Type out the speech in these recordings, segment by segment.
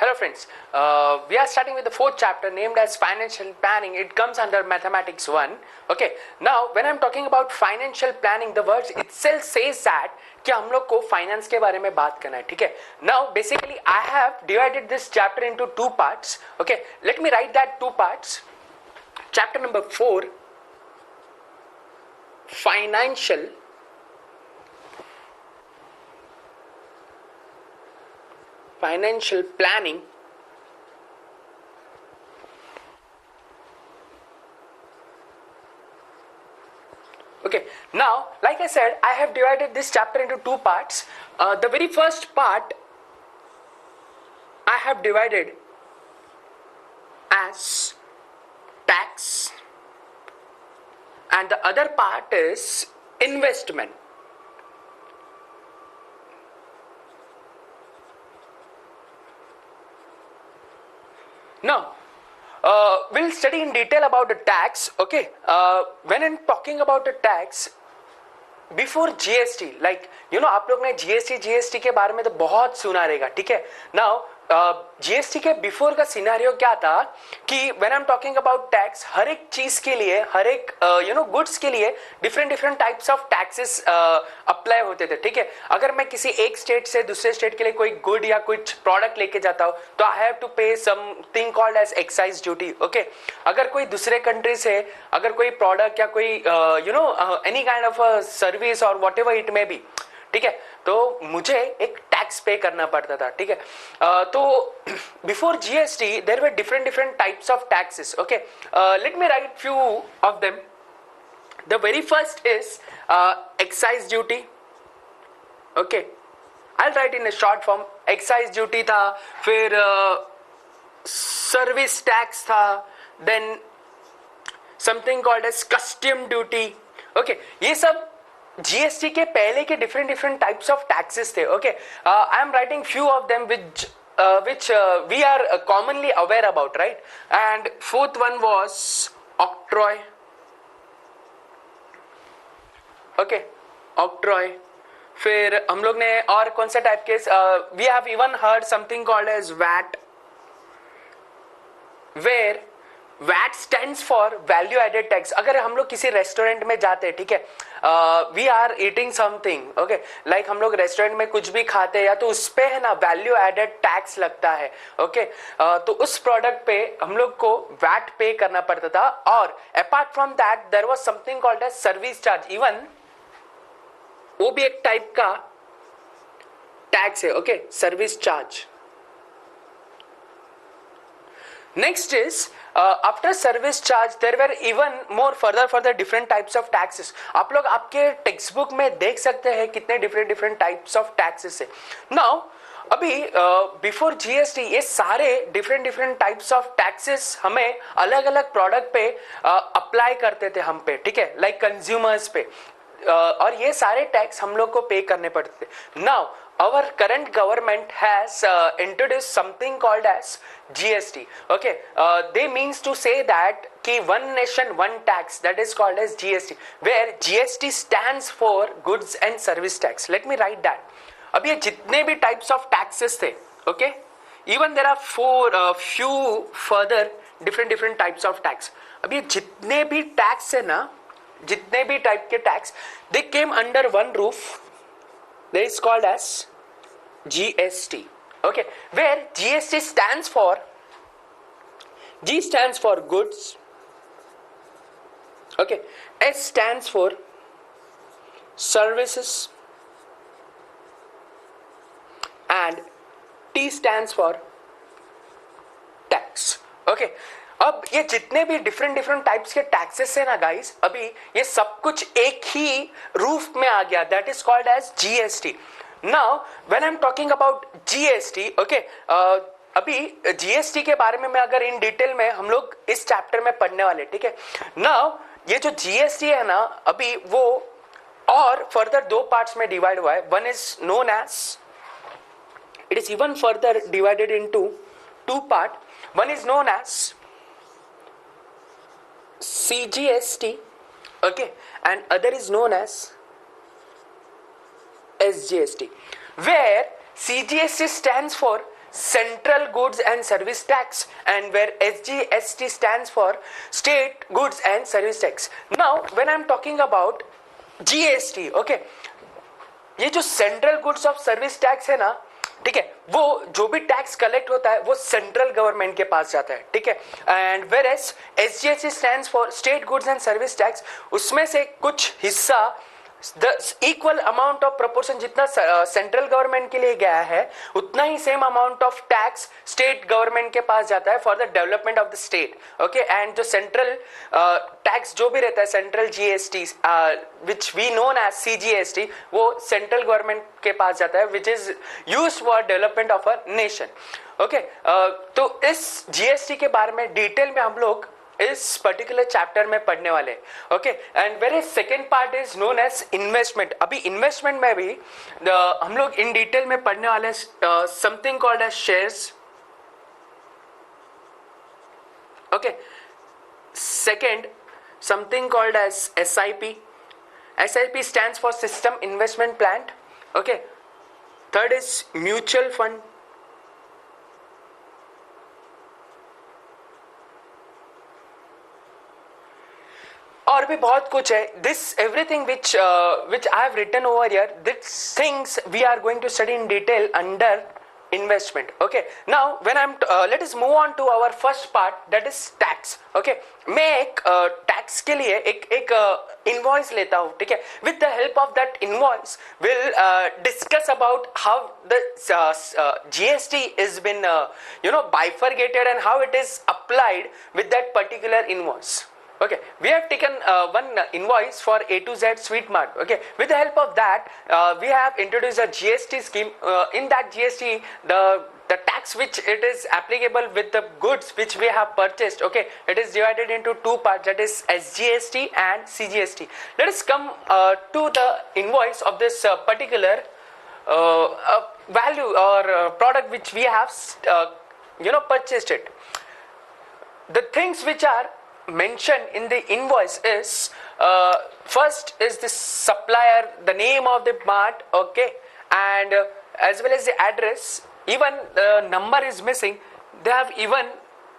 Hello friends, we are starting with the fourth chapter named as financial planning. It comes under mathematics 1. Okay, now when I'm talking about financial planning, the word itself says that कि हम लोग को finance के बारे में बात करना है. ठीक है. Now basically I have divided this chapter into two parts. Okay, let me write that two parts. Chapter number 4, financial planning. Okay, now like I said, I have divided this chapter into two parts. The very first part I have divided as tax and the other part is investment. Now, we'll study in detail about the tax. Okay, when I'm talking about the tax, before GST, like you no, आप लोग ने GST के बारे में तो बहुत सुना रहेगा. ठीक है. नाउ जीएसटी के बिफोर का सिनेरियो क्या था कि when I am talking about tax, हर एक चीज के लिए, हर एक गुड्स के लिए different types of taxes apply होते थे. ठीक है. अगर मैं किसी एक स्टेट से दूसरे स्टेट के लिए कोई गुड या कुछ प्रोडक्ट लेके जाता हूँ तो I have to pay something called as excise duty. Okay. अगर कोई दूसरे कंट्री से अगर कोई प्रोडक्ट या कोई एनी काइंड ऑफ सर्विस और what ever it may be, ठीक है, तो मुझे एक टैक्स पे करना पड़ता था. ठीक है. तो before GST there were different types of taxes. Okay, let me write few of them. The very first is excise duty. Okay, I write in short form. Excise duty था, फिर सर्विस टैक्स था, then something called as custom duty. Okay, ये सब GST के पहले के different types of taxes थे. Okay, I am writing few of them which we are commonly aware about, right? And fourth one was octroi. Okay, octroi. फिर हम लोग ने और कौन सा टाइप के, we have even heard something called as VAT, where VAT stands for value added tax. अगर हम लोग किसी रेस्टोरेंट में जाते हैं, ठीक है, we are eating something, okay, like हम लोग रेस्टोरेंट में कुछ भी खाते हैं या तो उस पे है ना वैल्यू एडेड टैक्स लगता है. ओके, तो उस प्रोडक्ट पे हम लोग को वैट पे करना पड़ता था. और apart from that there was something called as service charge. Even वो भी एक टाइप का टैक्स है. Okay, service charge. Next is after service charge there were even more further different types of taxes. आप लोग आपके टेक्स्ट बुक में देख सकते हैं कितने डिफरेंट टाइप्स ऑफ टैक्सेस है. नाउ अभी बिफोर जीएसटी ये सारे डिफरेंट टाइप्स ऑफ टैक्सेस हमें अलग अलग प्रोडक्ट पे अप्लाई करते थे हम पे. ठीक है, लाइक कंज्यूमर्स पे, और ये सारे टैक्स हम लोग को पे करने पड़ते थे. Now our current government has introduced something called as GST. Okay, they means to say that कि one nation one tax, that is called as GST, where GST stands for goods and service tax. Let me write that. अब ये जितने भी types of taxes थे, okay, even there are few further different types of tax. अब ये जितने भी tax है ना, जितने भी type के tax, they came under one roof. That is called as GST. Okay, where GST stands for, G stands for goods, okay, S stands for services, and T stands for tax. Okay, अब ये जितने भी different types के taxes है ना guys, अभी ये सब कुछ एक ही रूफ में आ गया. That is called as GST. Now when I am talking about GST, okay, अभी जीएसटी के बारे में मैं अगर इन डिटेल में हम लोग इस चैप्टर में पढ़ने वाले. ठीक है. नाउ ये जो जीएसटी है ना, अभी वो और फर्दर दो पार्ट्स में डिवाइड हुआ है. One is known as, it is even further divided into two part. One is known as CGST, okay, and other is known as SGST, where CGST stands for Central Goods and Service Tax, and where SGST stands for State Goods and Service Tax. Now when I'm talking about GST, okay, ये जो central goods of service tax है ना, ठीक है, वो जो भी tax collect होता है वो सेंट्रल गवर्नमेंट के पास जाता है, ठीक है. And whereas SGST stands for state goods and service tax, उसमें से कुछ हिस्सा the equal amount of proportion जितना सेंट्रल गवर्नमेंट के लिए गया है उतना ही same amount of tax state government के पास जाता है for the development of the state. Okay, and जो सेंट्रल टैक्स जो भी रहता है, central GST which we known as CGST, वो सेंट्रल गवर्नमेंट के पास जाता है which is used for development of a nation. Okay, तो इस जीएसटी के बारे में डिटेल में हम लोग इस पर्टिकुलर चैप्टर में पढ़ने वाले. Okay, and very second part is known as investment. अभी इन्वेस्टमेंट में भी हम लोग इन डिटेल में पढ़ने वाले something called as shares. Okay, second something called as SIP. SIP stands for System Investment Plan. Okay. Third is mutual fund. और भी बहुत कुछ है. This everything which I have written over here, these things we are going to study in detail under investment. Okay, now when I'm let us move on to our first part, that is tax. Okay, मैं एक tax के लिए एक invoice लेता हूँ, ठीक है. With the help of that invoice will discuss about how the GST is been bifurcated and how it is applied with that particular invoice. Okay, we have taken one invoice for A to Z Sweet Mart. Okay, with the help of that, we have introduced a GST scheme. In that GST, the tax which it is applicable with the goods which we have purchased, okay, it is divided into two parts, that is SGST and CGST. Let us come to the invoice of this particular value or product which we have purchased it. The things which are mentioned in the invoice is first is the supplier, the name of the mart, okay, and as well as the address. Even the number is missing, they have even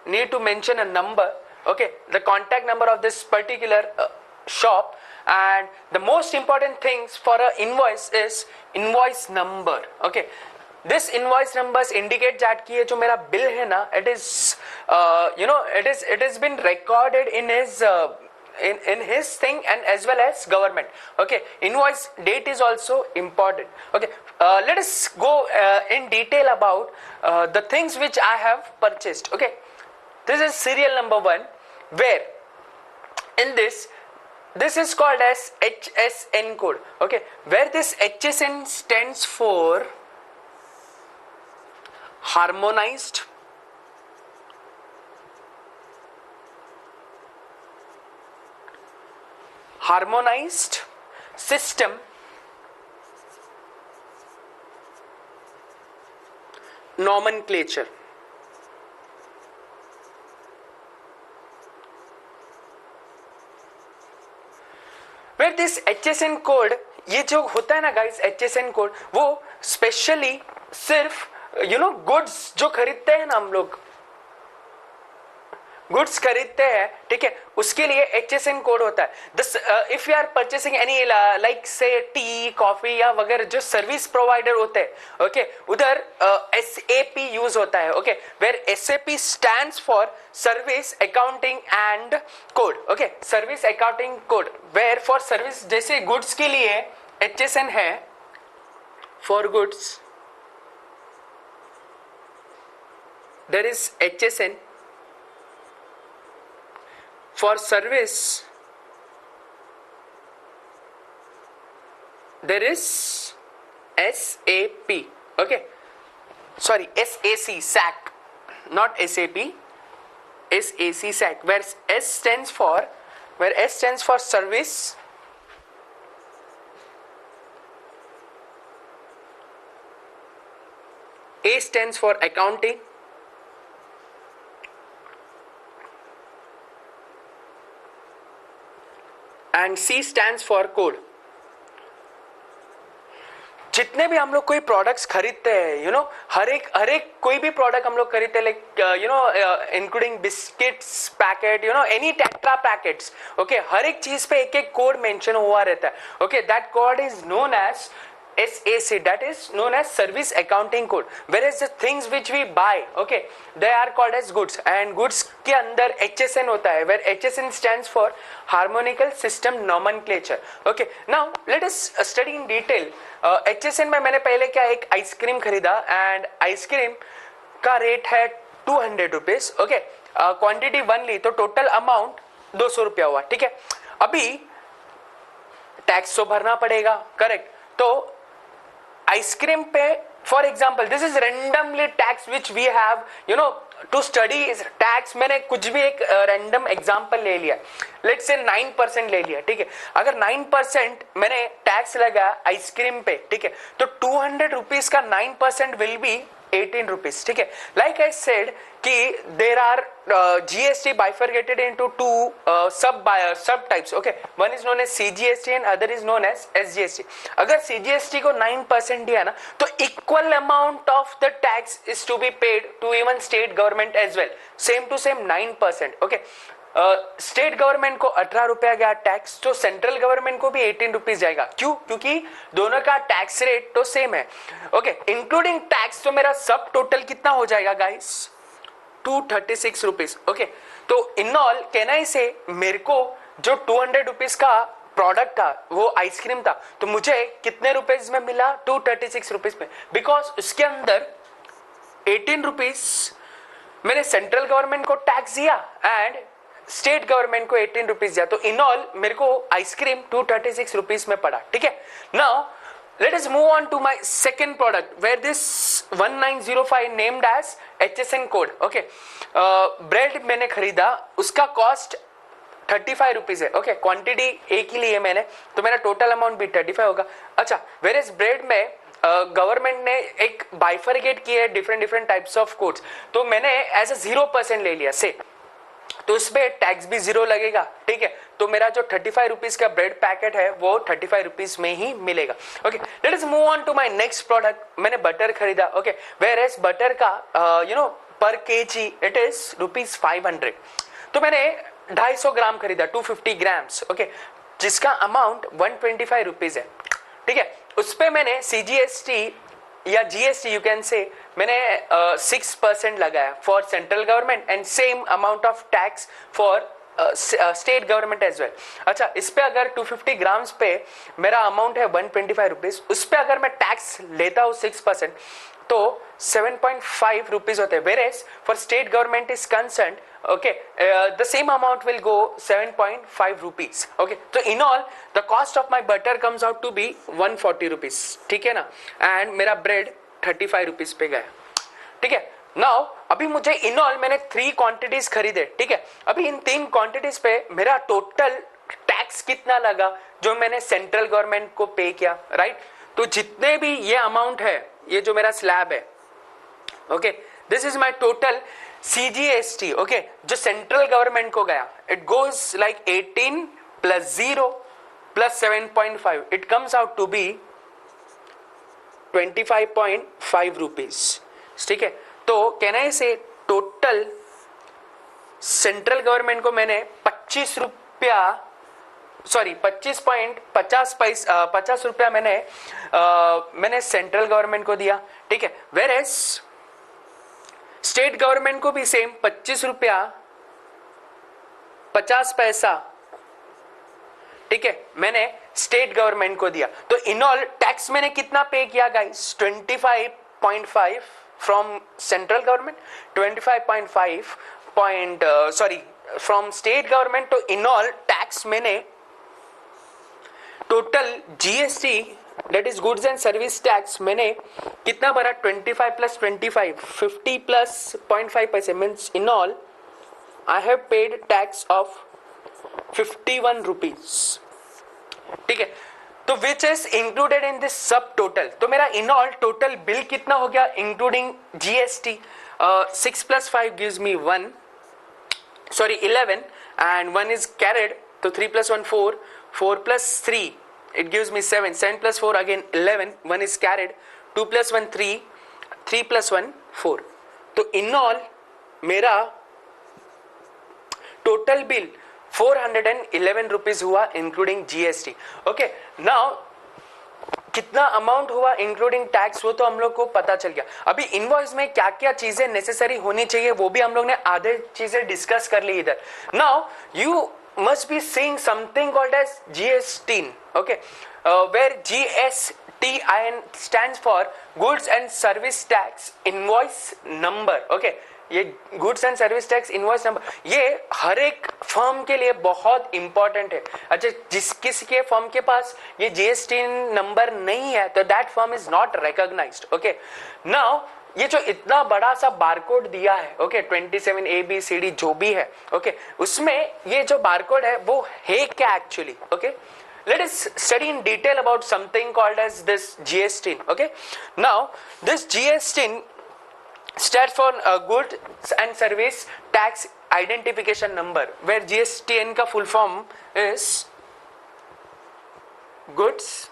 need to mention a number, okay, the contact number of this particular shop. And the most important things for a invoice is invoice number. Okay, this invoice numbers indicate that कि ये जो मेरा bill है ना, it is it has been recorded in his in his thing and as well as government. Okay, invoice date is also important. Okay, let us go in detail about the things which I have purchased. Okay, this is serial number 1, where in this is called as HSN code. Okay, where this HSN stands for harmonized system nomenclature. Where this HSN code, ये जो होता है ना guys, HSN code, वो specially सिर्फ goods जो खरीदते हैं ना, हम लोग गुड्स खरीदते हैं, ठीक है, उसके लिए HSN कोड होता है. This if you are purchasing any like say tea, coffee या वगैरह जो सर्विस प्रोवाइडर होते हैं, ओके, उधर SAP यूज होता है. Okay, where SAP stands for service accounting and code. Okay, service accounting code, where for service, जैसे goods के लिए HSN है for goods, there is HSN. For service, there is SAP. Okay, sorry, SAC, not SAP, SAC, where S stands for service, A stands for accounting, and C stands for code. जितने भी हम लोग कोई products खरीदते हैं, you know, हर एक कोई भी प्रोडक्ट हम लोग खरीदते हैं, like you know including biscuits packet, you know, any tetra packets, okay, हर एक चीज पे एक एक कोड मेंशन हुआ रहता है, okay, that code is known as SAC, that is known as service accounting code, whereas the things which we buy, okay, they are called as goods, and goods के अंदर HSN होता है, where HSN stands for harmonical system nomenclature, okay. Now let us study in detail. HSN में मैंने पहले क्या एक ice cream खरीदा, एंड आइसक्रीम का रेट है 200 रुपीज, ओके, क्वांटिटी 1 ली तो टोटल अमाउंट 200 रुपया हुआ, ठीक है. अभी टैक्स तो भरना पड़ेगा, करेक्ट. तो आइसक्रीम पे for example this is randomly tax which we have, you know, to study tax. मैंने कुछ भी एक रैंडम एग्जाम्पल ले लिया, लेट्स से 9% ले लिया, ठीक है. अगर 9% मैंने टैक्स लगा आइसक्रीम पे, ठीक है, तो 200 रुपीज का 9% विल बी 18 रुपीज, ठीक है. लाइक आई सेड कि there are GST bifurcated into two sub types, okay. One is known as CGST and other is known as SGST. अगर CGST को 9% दिया ना, तो equal amount of the tax is to be paid to even state government as well, same to same 9%, okay. State government को 18 रुपया गया tax, तो central government को भी 18 रुपीज जाएगा. क्यों? क्योंकि दोनों का टैक्स रेट तो सेम है, ओके. इंक्लूडिंग टैक्स तो मेरा सब टोटल कितना हो जाएगा गाइस? 236 rupees, okay. तो इन ऑल कहना ही से मेरे को जो 200 रुपीज का प्रोडक्ट था वो आइसक्रीम था, तो मुझे कितने रुपीज में मिला? 236 रुपीज में, बिकॉज उसके अंदर 18 रुपीज मैंने सेंट्रल गवर्नमेंट को टैक्स दिया एंड स्टेट गवर्नमेंट को 18 रुपीज दिया. तो इन ऑल मेरे को आइसक्रीम 236 रुपीज में पड़ा, ठीक है. Now let us move on to my second product where this 1905 named as HSN code, okay. Bread मैंने खरीदा, उसका कॉस्ट 35 रुपीज है, ओके. क्वांटिटी एक ही ली है मैंने, तो मेरा टोटल अमाउंट भी 35 होगा. अच्छा, वेयर ब्रेड में गवर्नमेंट ने एक बाइफरगेट किया है डिफरेंट टाइप्स ऑफ कोड्स, तो मैंने एज अ 0% ले लिया से, तो इसमें टैक्स भी 0 लगेगा, ठीक है. तो मेरा जो 35 रुपीज का ब्रेड पैकेट है वो 35 रुपीज में ही मिलेगा, okay. Let us move on to my next product. मैंने बटर खरीदा, ओके, वेयर एज बटर का you know per KG it is ₹500. तो मैंने 250 ग्राम खरीदा, 250 ग्राम्स, ओके, जिसका अमाउंट 125 रुपीज है, ठीक है. उस पे मैंने CGST या GST यू कैन से मैंने 6% लगाया for central government and same amount of tax for state government as well. अच्छा, इस पे अगर 250 ग्राम्स पे मेरा अमाउंट है 125 रुपीज, उस पे अगर मैं टैक्स लेता हूँ 6%, तो 7.5 रुपीज होते हैं. Whereas for state government is concern, okay, the same amount will go 7.5 rupees, okay. So in all the cost of my butter comes out to be 140 rupees, ठीक है ना, and मेरा bread 35 rupees पे गया, ठीक है. Now अभी मुझे in all मैंने 3 quantities खरीदे, ठीक है. अभी इन 3 quantities पे मेरा टोटल टैक्स कितना लगा जो मैंने सेंट्रल गवर्नमेंट को पे किया, राइट. तो जितने भी ये अमाउंट है, ये जो मेरा स्लैब है, okay, this is my total CGST, okay, जो सेंट्रल गवर्नमेंट को गया. It goes like 18 plus 0 plus 7.5, it comes out to be 25.5 rupees, ठीक है. तो कहना है से टोटल सेंट्रल गवर्नमेंट को मैंने 25 रुपया, सॉरी 50 रुपया मैंने सेंट्रल गवर्नमेंट को दिया, ठीक है. वेयर एज स्टेट गवर्नमेंट को भी सेम 25 रुपया 50 पैसा, ठीक है, मैंने स्टेट गवर्नमेंट को दिया. तो इन ऑल टैक्स मैंने कितना पे किया guys? 25.5 from central government, 25.5 from state government. तो इन ऑल टैक्स मैंने total GST that is goods and service tax मैंने कितना भरा? 25 plus 25, 50 plus 0.5 पैसे, means in all I have paid tax of 51 rupees, ठीक है. तो which is included in this sub total. तो मेरा in all total bill कितना हो गया including GST? 6 plus 5 gives me 11 and 1 is carried, तो 3 plus 1 4, 4 plus 3 it gives me 7, 7 plus 4 again 11, 1 is carried, 2 plus 1 3, 3 plus 1 4. तो in all मेरा total bill 411 rupees हुआ including GST. Okay, now कितना amount हुआ including tax वो तो हम लोग को पता चल गया. अभी इनवॉइस में क्या क्या चीजें नेसेसरी होनी चाहिए वो भी हम लोग ने आधे चीजें डिस्कस कर ली इधर. Now you must be seeing something called as GST, okay, where GSTIN stands for Goods and Service Tax Invoice Number. Okay, ये goods and service tax invoice number ये हर एक फर्म के लिए बहुत इंपॉर्टेंट है. अच्छा, किसी के फर्म के पास ये जीएसटी नंबर नहीं है तो that firm is not recognised. Okay, now ये जो इतना बड़ा सा बारकोड दिया है, ओके, 27 ABCD जो भी है, ओके, उसमें ये जो बारकोड है वो है क्या actually. Okay, let us study in detail about something called as this GST. Okay, now this GST stands for Goods and Service Tax Identification Number, where GSTN का full form is Goods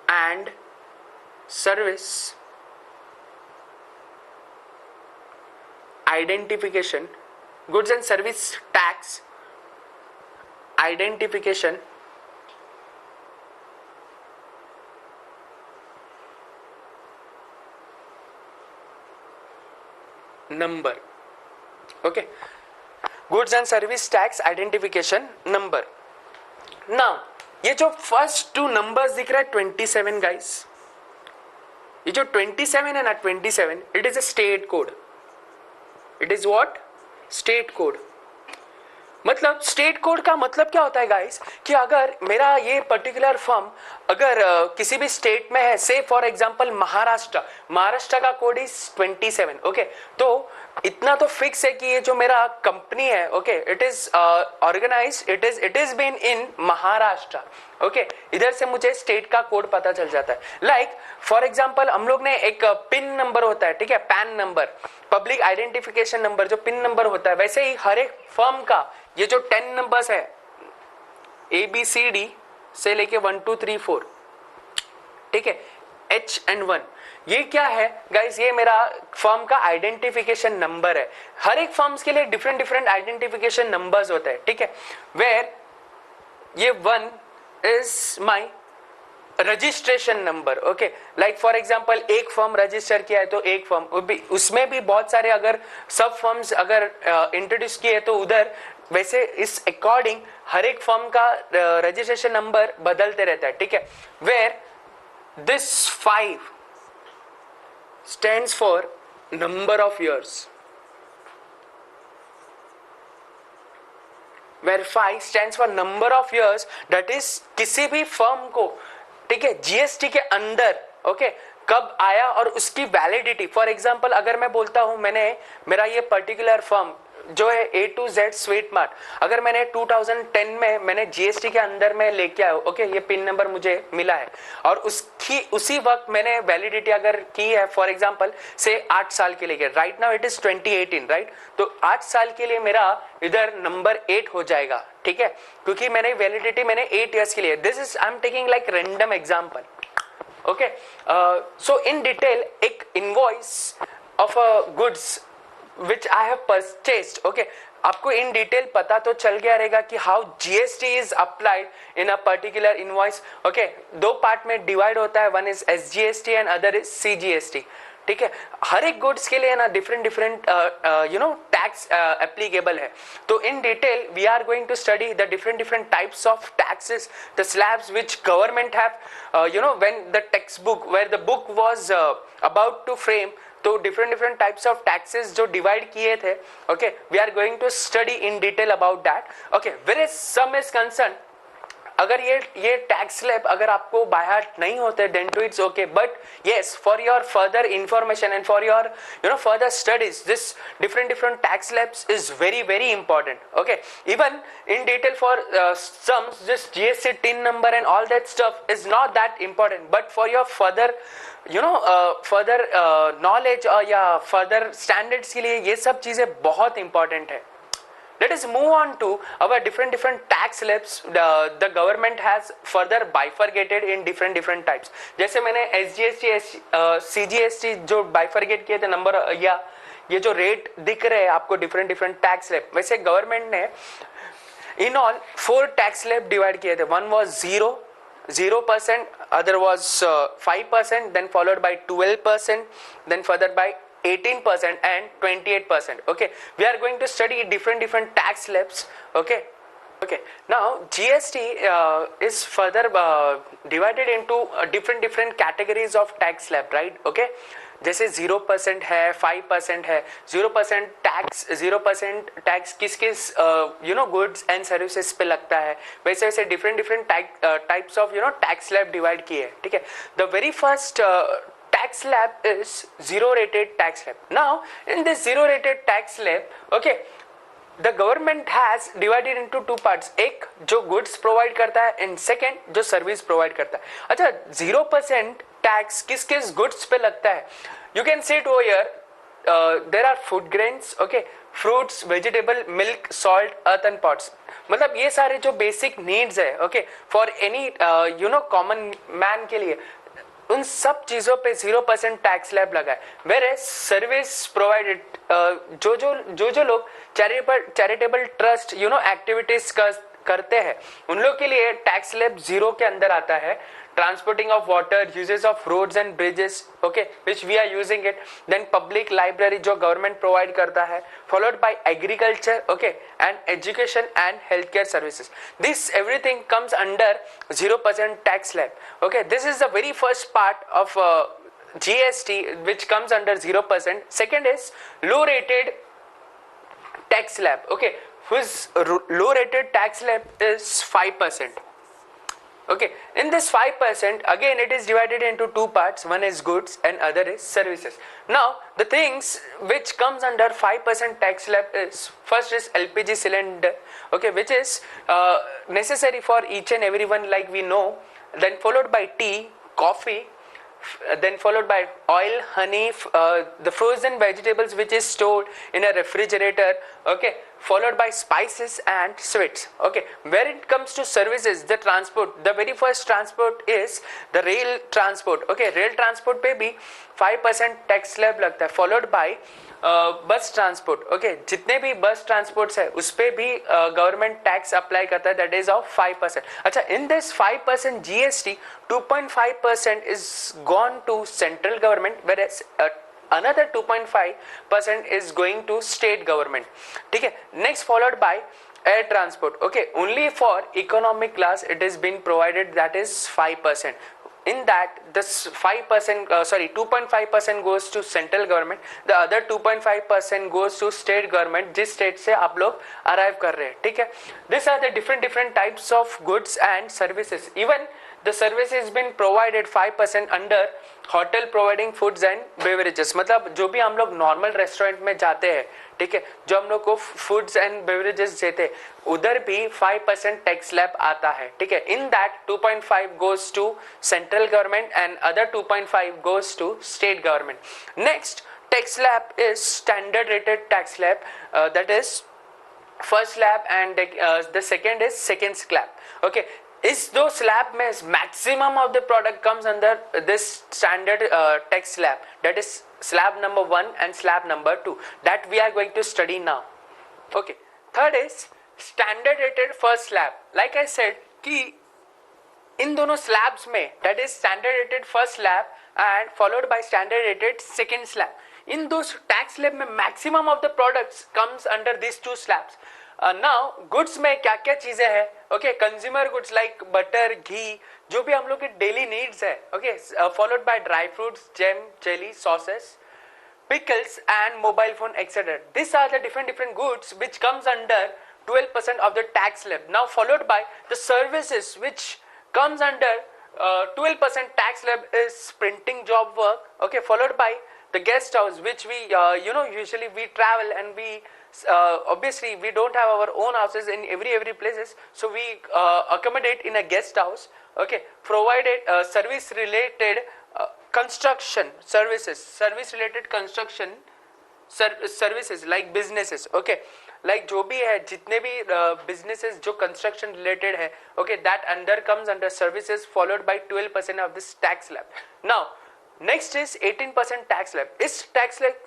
and Service Identification, Goods and Service Tax Identification Number. Okay, Goods and Service Tax Identification Number. Now ये जो first two numbers दिख रहा है 27 guys, ये जो 27 है ना 27, it is a state code. It is what? State code. मतलब स्टेट कोड का मतलब क्या होता है गाइस कि अगर मेरा ये पर्टिकुलर फर्म अगर किसी भी स्टेट में है, से फॉर एग्जांपल महाराष्ट्र का कोड इज 27. ओके, तो इतना तो फिक्स है कि ये जो मेरा कंपनी है, okay, it is organised, it is been in Maharashtra. Okay, इधर से मुझे स्टेट का कोड पता चल जाता है. लाइक फॉर एग्जांपल हम लोग ने एक पिन नंबर होता है, ठीक है, pan number, public identification number जो पिन नंबर होता है, वैसे ही हर एक फर्म का ये जो 10 नंबर्स है ABCD से लेके 1 2 3 4, ठीक है, H and 1, ये क्या है गाइस? ये मेरा फर्म का आइडेंटिफिकेशन नंबर है. हर एक फर्म्स के लिए डिफरेंट डिफरेंट आइडेंटिफिकेशन नंबर्स होते हैं, ठीक है, वेयर ये 1 is my registration number. Okay, like for example एक फर्म रजिस्टर किया है तो एक फर्म, उसमें भी बहुत सारे अगर सब फर्म्स अगर इंट्रोड्यूस किए तो उधर वैसे इस अकॉर्डिंग हर एक फर्म का रजिस्ट्रेशन नंबर बदलते रहता है, ठीक है, where this 5 stands for number of years, where 5 stands for number of years, that is किसी भी फर्म को, ठीक है, जीएसटी के अंदर, ओके, कब आया और उसकी वैलिडिटी. फॉर एग्जांपल अगर मैं बोलता हूं मेरा ये पर्टिकुलर फर्म जो है A to Z sweet mart, अगर मैंने 2010 में मैंने जीएसटी के अंदर में लेके आया, ओके, ये पिन नंबर मुझे मिला है और उसी वक्त मैंने वैलिडिटी अगर की है फॉर एग्जांपल से 8 साल के लिए, right now it is 2018, right, तो 8 साल के लिए मेरा इधर नंबर 8 हो जाएगा, ठीक है, क्योंकि मैंने वैलिडिटी मैंने 8 ईयर्स के लिए. This is I am taking like random example. Okay, so in detail एक invoice of a goods which I have purchased, okay, आपको इन डिटेल पता तो चल गया रहेगा कि how GST is applied in a particular invoice. Okay, दो part में डिवाइड होता है, one is SGST and other is CGST, ठीक है. हर एक गुड्स के लिए ना डिफरेंट टैक्स एप्लीकेबल है. तो in detail we are going to study the different types of taxes, the slabs which government have when the text book where the book was about to frame, तो different types of taxes जो divide किए थे, okay, we are going to study in detail about that. Okay, where is some is concern, अगर ये tax slab अगर आपको bye heart नहीं होते then too it's okay, but yes for your further information and for your further studies this different tax slabs is very important. Okay, even in detail for sums, this GST TIN number and all that stuff is not that important, but for your further further knowledge और या further standards के लिए ये सब चीजें बहुत important है. Let us move on to our different tax slabs. The government has further bifurcated in different types. जैसे मैंने SGST CGST जो bifurcate किए थे नंबर या ये जो रेट दिख रहे हैं आपको different tax slab, वैसे गवर्नमेंट ने in all 4 tax slab divide किए थे. One was 0%, other was 5%, then followed by 12%, then further by 18% and 28%. Okay, we are going to study different tax slabs. Okay, now GST is further divided into different categories of tax slab, right? Okay, जैसे 0% है, 5% है. 0% tax किस goods and services पे लगता है, वैसे वैसे different types of tax slab divide किए हैं. ठीक है, the very first tax slab is zero rated tax slab. Now in this zero rated tax slab, okay, the government has divided into 2 parts. एक जो goods provide करता है and second जो service provide करता है. अच्छा, 0% tax किस goods पे लगता है? You can see it over here. There are food grains, okay, fruits, vegetable, milk, salt, earthen pots. मतलब ये सारे जो basic needs है, okay, for any common man के लिए, उन सब चीजों पे 0% टैक्स स्लैब लगा है. वेयर सर्विस प्रोवाइडेड, जो लोग चैरिटेबल ट्रस्ट एक्टिविटीज करते हैं, उन लोग के लिए टैक्स स्लैब 0 के अंदर आता है. Transporting of water, uses of roads and bridges, okay, which we are using it. Then public library जो गवर्नमेंट प्रोवाइड करता है, followed by agriculture, okay, and education and health care services. This everything comes under 0% tax slab. Okay, this is the very first part of GST which comes under 0%. Second is low rated tax slab, okay, whose low rated tax slab is 5%. Okay, in this 5%, again it is divided into 2 parts. One is goods and other is services. Now the things which comes under 5% tax slab is, first is LPG cylinder, okay, which is necessary for each and everyone, like we know. Then followed by tea, coffee, then followed by oil, honey, the frozen vegetables which is stored in a refrigerator, okay, followed by spices and sweets. Okay, where it comes to services, the transport, the very first transport is the rail transport. Okay, rail transport पे भी 5% tax slab लगता है, followed by बस transport. Okay, जितने भी बस transports है उस पे भी गवर्नमेंट टैक्स अप्लाई करता है, दैट इज ऑफ 5%. अच्छा, in this 5% GST, 2.5% is gone to central government, whereas another 2.5% is going to state government. ठीक है, next followed by air transport. Okay, only for economic class it is being provided, that is 5%. In that, this 5%, 2.5% goes to central government, the other 2.5% goes to state government, जिस state से आप लोग arrive कर रहे हैं. ठीक है, these are the different types of goods and services. Even the service has been provided 5% under hotel providing foods and beverages. मतलब जो भी हम लोग नॉर्मल रेस्टोरेंट में जाते हैं, ठीक है, जो हम लोग को फूड्स एंड बेवरेजेस देते हैं, उधर भी 5% टैक्स स्लैब आता है. ठीक है, in that 2.5 goes to central government and other 2.5 goes to state government. Next tax slab is standard rated tax slab, that is first slab, and the second is second slab. Okay, इस दो slab में maximum of the product comes under this standard tax slab, that is slab number 1 and slab number 2, that we are going to study now. Okay, third is standard rated first slab. Like I said कि इन दोनों slabs में, that is standard rated first slab and followed by standard rated second slab. इन दो tax slab में maximum of the products comes under this 2 slabs. Now goods में क्या क्या चीजें हैं? Okay, consumer goods like butter, ghee, जो भी हम लोग के डेली नीड्स है. Okay, followed by dry fruits, jam, jelly, sauces, pickles and mobile phone, etc. These are the different goods which comes under 12% of the tax slab. Now followed by the services which comes under 12% tax slab is printing job work. Okay, followed by the guest house, which we usually we travel and we obviously we don't have our own houses in every places, so we accommodate in a guest house. Okay, provided service related construction services, service related construction services like businesses. Okay, like जो भी है, जितने भी businesses जो construction related है, okay, that under comes under services followed by 12% of this tax slab. Now next is 18% tax slab. इस tax slab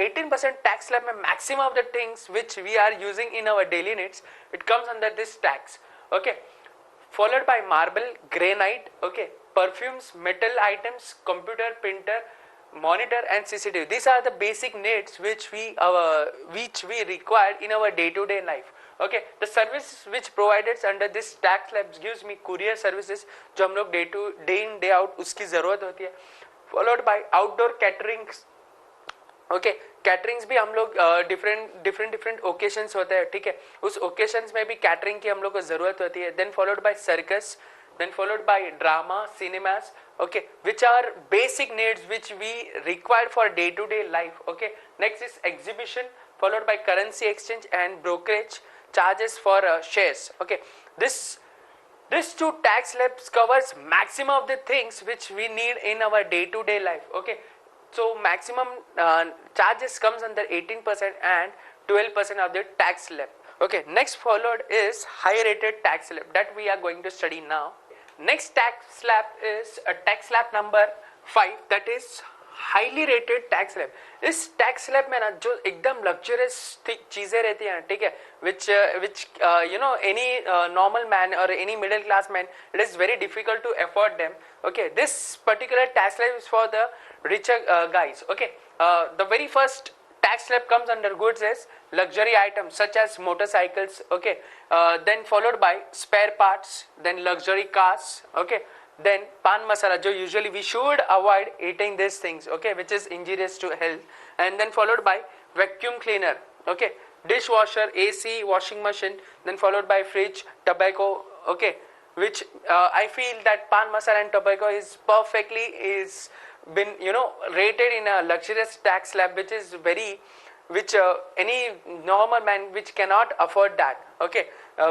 18% tax slab में maximum of the things which we are using in our daily needs, it comes under this tax. Okay, followed by marble, granite, okay, perfumes, metal items, computer, printer, monitor and CCTV. These are the basic needs which we require in our day-to-day life. Okay, the service which provided under this tax slab gives me courier services जो हम लोग day in day out उसकी जरूरत होती है. Followed by outdoor catering. Okay, caterings भी हम लोग डिफरेंट ओकेशंस होते हैं, ठीक है, उस ओकेशंस में भी कैटरिंग की हम लोग को जरूरत होती है. Then followed by circus, then followed by drama, cinemas, okay, which are basic needs which we required for day to day life. Okay, next is exhibition followed by currency exchange and brokerage charges for shares. Okay, this two tax slabs covers maximum of the things which we need in our day to day life. Okay, so maximum charges comes under 18% and 12% of the tax slab. Okay, next followed is high rated tax slab that we are going to study now. Next tax slab is a tax slab number 5, that is highly rated tax slab. इस tax slab में ना जो एकदम luxurious चीजें रहती है, ठीक है, which you know any normal man और any middle class man, it is very difficult to afford them. Okay, this particular tax slab is for the richer guys. Okay, the very first tax slab comes under goods as luxury items such as motorcycles. Okay, then followed by spare parts, then luxury cars. Okay, then pan masala, jo usually we should avoid eating these things, okay, which is injurious to health. And then followed by vacuum cleaner, okay, dishwasher, AC, washing machine, then followed by fridge, tobacco. Okay, which I feel that pan masala and tobacco is perfectly been, you know, rated in a luxurious tax slab, which is which any normal man which cannot afford that. Okay,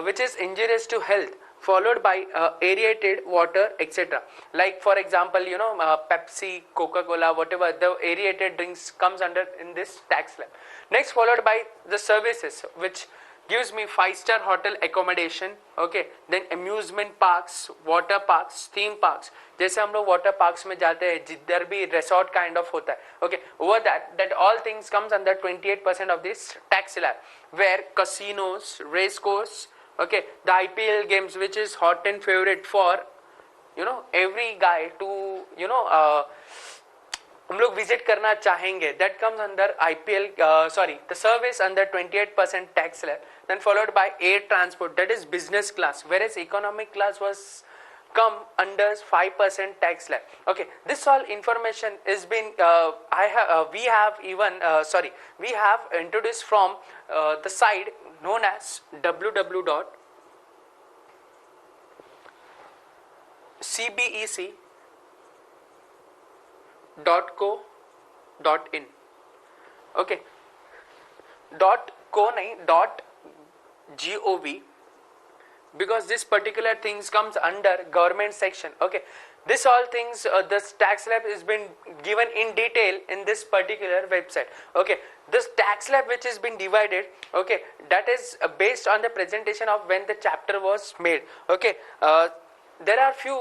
which is injurious to health. Followed by aerated water, etc. Like for example, you know, Pepsi, Coca-Cola, whatever the aerated drinks comes under in this tax slab. Next followed by the services which gives me 5-star hotel accommodation. Okay, then amusement parks, water parks, theme parks. जैसे हम लोग water parks में जाते हैं जिधर भी resort kind of होता है. Okay, over that all things comes under 28% of this tax slab, where casinos, race course, okay, the IPL games which is hot and favorite for, you know, every guy to, you know, हम लोग visit करना चाहेंगे, that comes under IPL, the service under 28% tax slab. Then followed by air transport, that is business class, whereas economic class was come under 5% tax slab. Okay, this all information is been we have introduced from the site known as www.cbec.co.in. okay, .co nahi .gov, because this particular things comes under government section. Okay, this all things this tax slab is been given in detail in this particular website. Okay, this tax slab which is been divided, okay, that is based on the presentation of when the chapter was made. Okay, there are few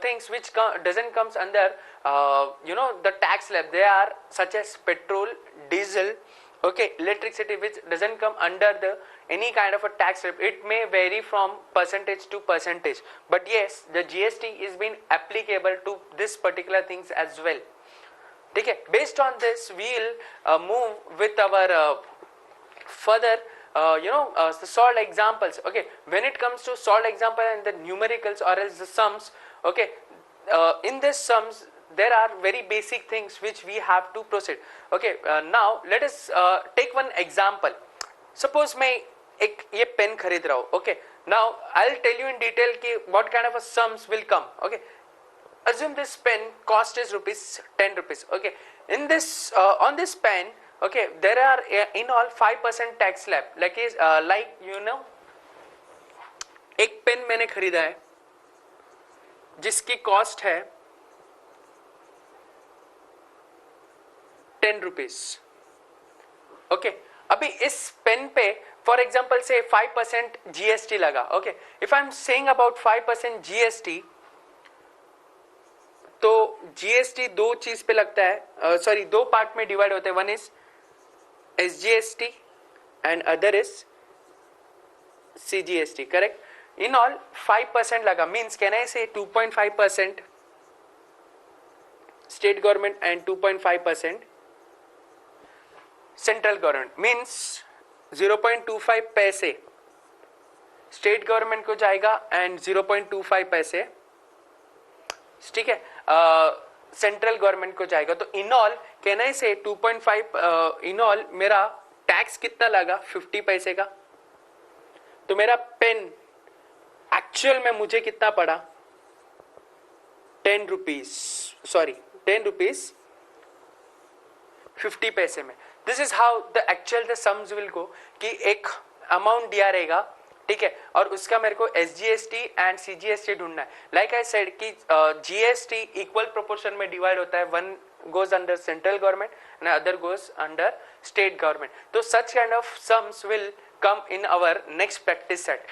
things which doesn't comes under you know, the tax slab. They are such as petrol, diesel, okay, electricity, which doesn't come under the any kind of a tax slab. It may vary from percentage to percentage, but yes, the GST is been applicable to this particular things as well. Okay, based on this we'll move with our further the solved examples. Okay, when it comes to solved example and the numericals or else the sums, okay, in this sums there are very basic things which we have to proceed. Okay, now let us take one example. Suppose मैं एक ये pen खरीद रहा हूँ. Okay, now I'll tell you in detail कि what kind of a sums will come. Okay, assume this pen cost is ₹10. Okay, in this on this pen, okay, there are in all 5% tax slab. Like you know, एक pen मैंने खरीदा है जिसकी cost है ₹10. Okay, अभी इस pen पे for example से 5% GST लगा. Okay, if I am saying about 5% GST, तो GST दो चीज पे लगता है, सॉरी दो पार्ट में डिवाइड होते हैं. One is SGST and other is CGST. Correct. In all 5% लगा, मीन्स कैन आई से 2.5% state government and 2.5% central government. Means 0.25 पैसे स्टेट गवर्नमेंट को जाएगा एंड 0.25 पैसे, ठीक है, सेंट्रल गवर्नमेंट को जाएगा. तो इन ऑल कैन आई से 2.5, इन ऑल मेरा टैक्स कितना लगा 50 पैसे का. तो मेरा पेन एक्चुअल में मुझे कितना पड़ा 10 रुपीज, सॉरी 10 रुपीज 50 पैसे में. This is how the actual the sums will go, कि एक अमाउंट दिया रहेगा, ठीक है, और उसका मेरे को SGST एंड CGST ढूंढना है. लाइक आई सेड कि GST इक्वल प्रोपोर्शन में डिवाइड होता है. One goes under central government and other goes under state government. So such kind of sums will come in our next practice set.